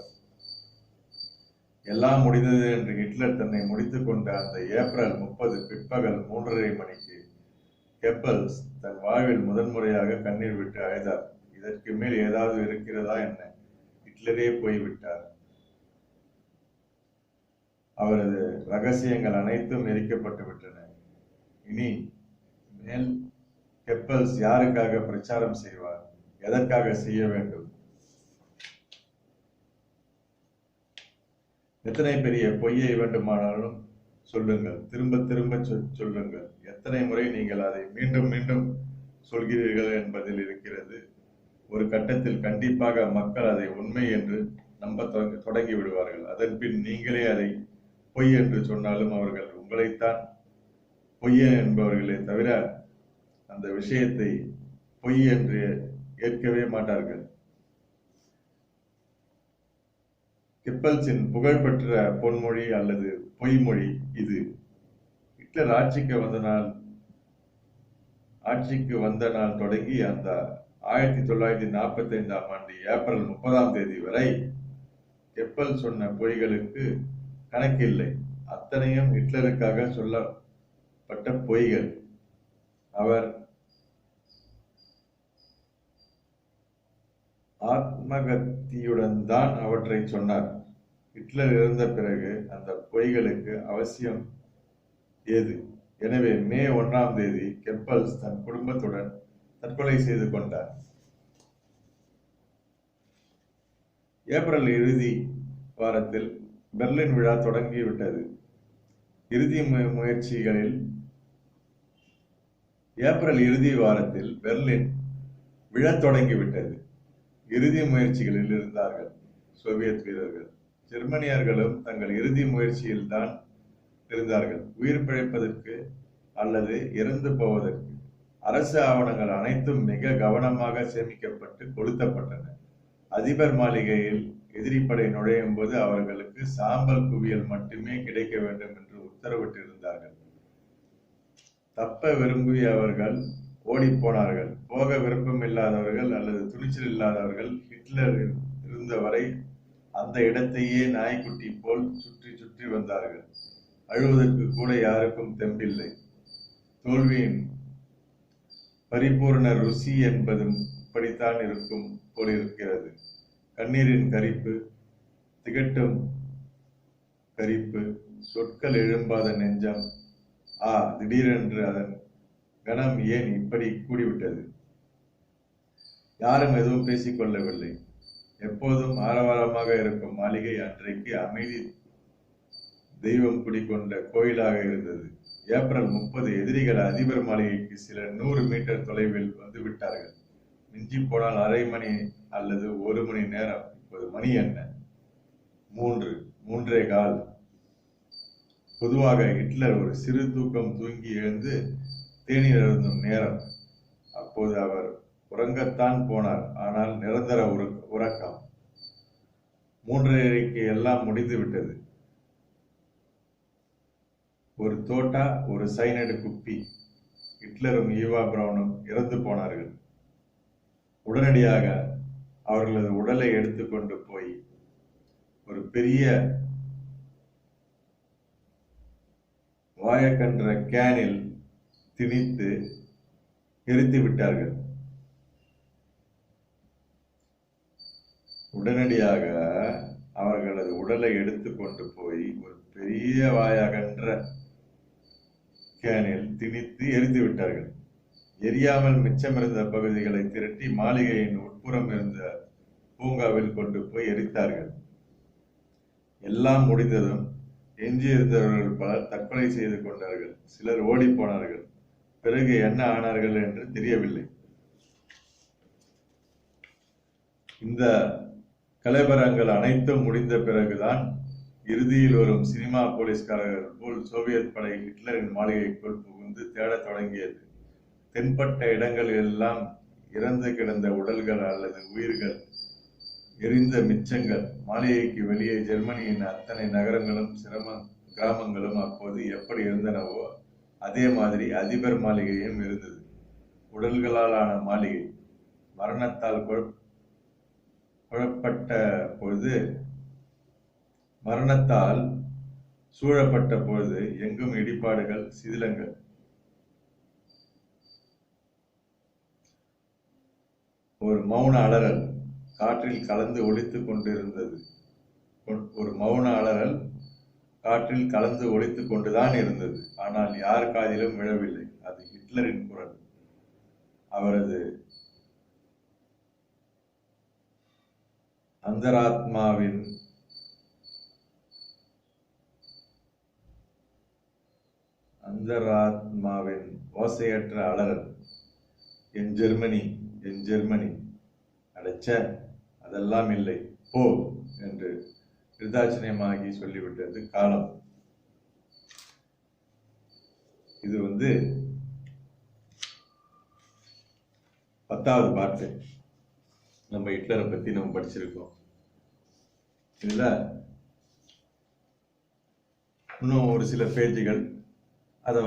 எல்லாம் முடிந்தது என்று ஹிட்லர் தன்னை முடித்துக் கொண்ட அந்த ஏப்ரல் 30 பிற்பகல் 3:30 மணிக்கு கெப்பல்ஸ் தன் வாழ்வில் முதன்முறையாக கண்ணீர் விட்டு அழுதார். இதற்கு மேல் ஏதாவது இருக்கிறதா என்ன? ஹிட்லரே போய்விட்டார். அவரது ரகசியங்கள் அனைத்தும் எரிக்கப்பட்டு விட்டன. இனி மேல் கெப்பல்ஸ் யாருக்காக பிரச்சாரம் செய்வார்? எதற்காக செய்ய வேண்டும்? எத்தனை பெரிய பொய்யை வேண்டுமானாலும் சொல்லுங்கள், திரும்ப திரும்ப சொல்லுங்கள். எத்தனை முறை நீங்கள் அதை மீண்டும் மீண்டும் சொல்கிறீர்கள் என்பதில் இருக்கிறது. ஒரு கட்டத்தில் கண்டிப்பாக மக்கள் அதை உண்மை என்று நம்ப தொடங்கி விடுவார்கள். அதன் பின் நீங்களே அதை பொய் என்று சொன்னாலும் அவர்கள் உங்களைத்தான் பொய்யன் என்பவர்களே தவிர அந்த விஷயத்தை பொய் என்று ஏற்கவே மாட்டார்கள். கெப்பல்ஸின் புகழ்பெற்ற பொன்மொழி அல்லது பொய்மொழி இது. ஹிட்லர் ஆட்சிக்கு வந்த நாள் தொடங்கி அந்த 1945ஆம் ஆண்டு ஏப்ரல் 30ஆம் தேதி வரை கெப்பல் சொன்ன பொய்களுக்கு கணக்கில்லை. அத்தனையும் ஹிட்லருக்காக சொல்லப்பட்ட பொய்கள். அவர் ஆத்மகத்தியுடன் தான் அவற்றை சொன்னார். ஹிட்லர் இறந்த பிறகு அந்த பொய்களுக்கு அவசியம் ஏது? எனவே மே 1ஆம் தேதி கெப்பல்ஸ் தன் குடும்பத்துடன் தற்கொலை செய்து கொண்டார். ஏப்ரல் இறுதி வாரத்தில் பெர்லின் விழா தொடங்கிவிட்டது. ஏப்ரல் இறுதி வாரத்தில் பெர்லின் விழத் தொடங்கிவிட்டது. இறுதி முயற்சிகளில் இருந்தார்கள் சோவியத் வீரர்கள். ஜெர்மனியர்களும் தங்கள் இறுதி முயற்சியில் தான் இருந்தார்கள். உயிர் பிழைப்பதற்கு அல்லது இறந்து போவதற்கு அரசு ஆவணங்கள் அனைத்தும் மிக கவனமாக சேமிக்கப்பட்டு கொளுத்தப்பட்டன. அதிபர் மாளிகையில் எதிரிப்படை நுழையும் போது அவர்களுக்கு சாம்பல் குவியல் மட்டுமே கிடைக்க வேண்டும் என்று உத்தரவிட்டிருந்தார்கள். தப்ப விரும்பியவர்கள் ஓடி போனார்கள். போக விருப்பம் இல்லாதவர்கள் அல்லது துணிச்சல் இல்லாதவர்கள் ஹிட்லர் இருந்தவரை அந்த இடத்தையே நாய்க்குட்டி போல் சுற்றி சுற்றி வந்தார்கள். அழுவதற்கு கூட யாருக்கும் தெம்பில்லை. தோல்வியின் பரிபூர்ண ருசி என்பதும் இப்படித்தான் இருக்கும் போலிருக்கிறது. கண்ணீரின் கரிப்பு, திகட்டும் கரிப்பு, சொற்கள் எழும்பாத நெஞ்சம். திடீரென்று அதன் கணம் ஏன் இப்படி கூடிவிட்டது? யாரும் எதுவும் பேசிக்கொள்ளவில்லை. எப்போதும் ஆரவாரமாக இருக்கும் மாளிகை அன்றைக்கு அமைதி தெய்வம் குடிக்கொண்ட கோயிலாக இருந்தது. ஏப்ரல் 30 எதிரிகள் அதிபர் மாளிகைக்கு சில 100 மீட்டர் தொலைவில் வந்து விட்டார்கள். மிஞ்சி போனால் அரை மணி அல்லது 1 மணி நேரம். இப்போது மணி என்ன? 3:15. பொதுவாக ஹிட்லர் ஒரு சிறு தூக்கம் தூங்கி எழுந்து தேநீர் அருந்தும் நேரம். அப்போது அவர் உறங்கத்தான் போனார். ஆனால் நிரந்தர உறக்கம். 3:30க்கு எல்லாம் முடிந்து விட்டது. ஒரு தோட்டா, ஒரு சைனடு குப்பி. ஹிட்லரும் ஈவா பிரவுனும் இறந்து போனார்கள். உடனடியாக அவர்களது உடலை எடுத்துக்கொண்டு போய் ஒரு பெரிய வாயக்கன்ற கேனில் திணித்து எரித்து விட்டார்கள். உடனடியாக அவர்களது உடலை எடுத்துக்கொண்டு போய் ஒரு பெரிய வாயகன்ற கேனில் திணித்து எரித்து விட்டார்கள். எரியாமல் மிச்சமிருந்த பகுதிகளை திரட்டி மாளிகையின் உட்புறம் இருந்த பூங்காவில் கொண்டு போய் எரித்தார்கள். எல்லாம் முடிந்ததும் எஞ்சியிருந்தவர்கள் பலர் தற்கொலை செய்து கொண்டார்கள். சிலர் ஓடி போனார்கள். பிறகு என்ன ஆனார்கள் என்று தெரியவில்லை. இந்த கலவரங்கள் அனைத்தும் முடிந்த பிறகுதான் இறுதியில் வரும் சினிமா போலீஸ்காரர்கள் போல் சோவியத் படை ஹிட்லரின் மாளிகைக்குள் புகுந்து தேடத் தொடங்கியது. தென்பட்ட இடங்கள் எல்லாம் இறந்து கிடந்த உடல்கள் அல்லது உயிர்கள், எரிந்த மிச்சங்கள். மாளிகைக்கு வெளியே ஜெர்மனியின் அத்தனை நகரங்களும் கிராமங்களும் அப்போது எப்படி இருந்தனவோ அதே மாதிரி அதிபர் மாளிகையும் இருந்தது. உடல்களால் ஆன மாளிகை. மரணத்தால் சூழப்பட்ட பொழுது எங்கும் இடிபாடுகள், சிதிலங்கள். ஒரு மௌன அலறல் காற்றில் கலந்து ஒலித்துக் கொண்டிருந்தது. ஒரு மௌன அலறல் காற்றில் கலந்து ஒலித்துக் கொண்டுதான் இருந்தது. ஆனால் யார் காதிலும் விழவில்லை. அது ஹிட்லரின் குரல். அவரது அந்தராத்மாவின் ஓசையற்ற அலறல். என் ஜெர்மனி, என் ஜெர்மனி, அடைச்ச அதெல்லாம் இல்லை, போ என்று நிர்தாட்சியமாகி சொல்லிவிட்டது காலம். இது 10வது பாட்டு. நம்ம ஹிட்லரை பத்தி நம்ம படிச்சிருக்கோம். இதுல இன்னும் ஒரு சில பேஜுகள், அதை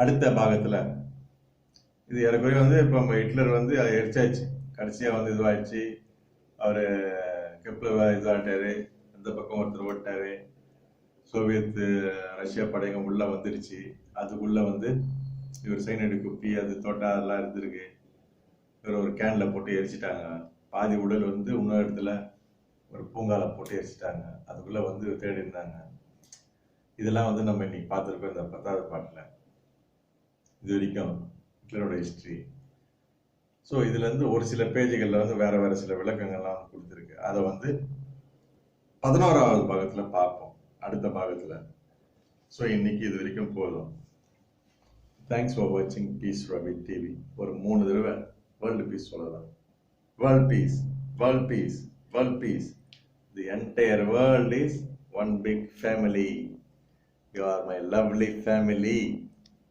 அடுத்த பாகத்துல இது ஏறக்குறைய இப்ப நம்ம ஹிட்லர் எரிச்சாச்சு. கடைசியா இதுவாயிடுச்சு. அவரு கெப்லர் இதாட்டாரு, அந்த பக்கம் ஒருத்தர் ஓட்டாரு. சோவியத் ரஷ்யா படைங்க உள்ள வந்துருச்சு. அதுக்குள்ள இவர் சைனடி குப்பி அது தோட்டா அதெல்லாம் இருந்திருக்கு. இவர் ஒரு கேன்ல போட்டு எரிச்சிட்டாங்க. பாதி உடல் இன்னொரு இடத்துல ஒரு பூங்கால போட்டு எரிச்சிட்டாங்க. அதுக்குள்ள தேடி இருந்தாங்க. இதெல்லாம் நம்ம இன்னைக்கு பார்த்துருக்கோம் இந்த 10வது பாட்டுல. இது வரைக்கும் ஹிட்லரோட ஹிஸ்டரி. ஸோ இதுல ஒரு சில பேஜுகள்ல வேற வேற சில விளக்கங்கள்லாம் கொடுத்துருக்கு. அதை 11வது பாகத்துல பார்ப்போம், அடுத்த பாகத்துல. ஸோ இன்னைக்கு இது வரைக்கும் போதும். தேங்க்ஸ் ஃபார் வாட்சிங் பீஸ் ரபிட் டிவி. ஒரு 3 தடவை வேர்ல்டு பீஸ் சொல்லலாம். World peace, world peace, world peace. The entire world is one big family. You are my lovely family.